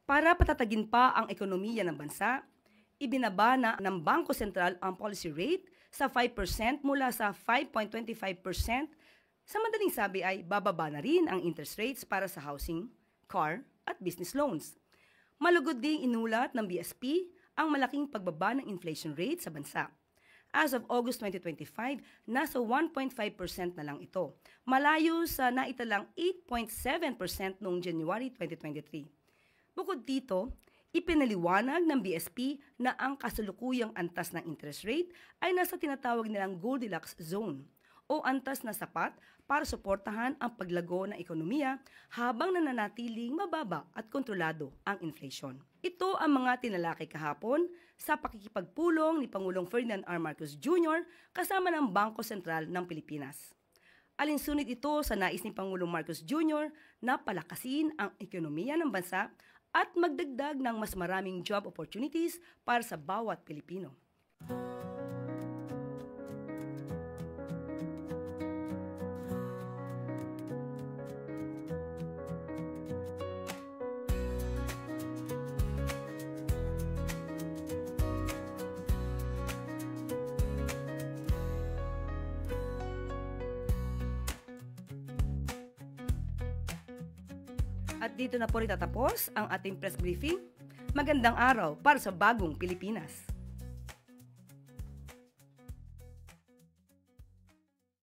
Para patatagin pa ang ekonomiya ng bansa, ibinaba na ng Bangko Sentral ang policy rate sa 5% mula sa 5.25%. Sa madaling sabi ay bababa na rin ang interest rates para sa housing, car at business loans. Malugod ding inulat ng BSP ang malaking pagbaba ng inflation rate sa bansa. As of August 2025, nasa 1.5% na lang ito, malayo sa naitalang 8.7% noong January 2023. Bukod dito, ipinaliwanag ng BSP na ang kasalukuyang antas ng interest rate ay nasa tinatawag nilang Goldilocks zone o antas na sapat para suportahan ang paglago ng ekonomiya habang nananatiling mababa at kontrolado ang inflation. Ito ang mga tinalakay kahapon sa pakikipagpulong ni Pangulong Ferdinand R. Marcos Jr. kasama ng Bangko Sentral ng Pilipinas. Alinsunod ito sa nais ni Pangulong Marcos Jr. na palakasin ang ekonomiya ng bansa at magdagdag ng mas maraming job opportunities para sa bawat Pilipino. At dito na po rin tatapos ang ating press briefing. Magandang araw para sa bagong Pilipinas.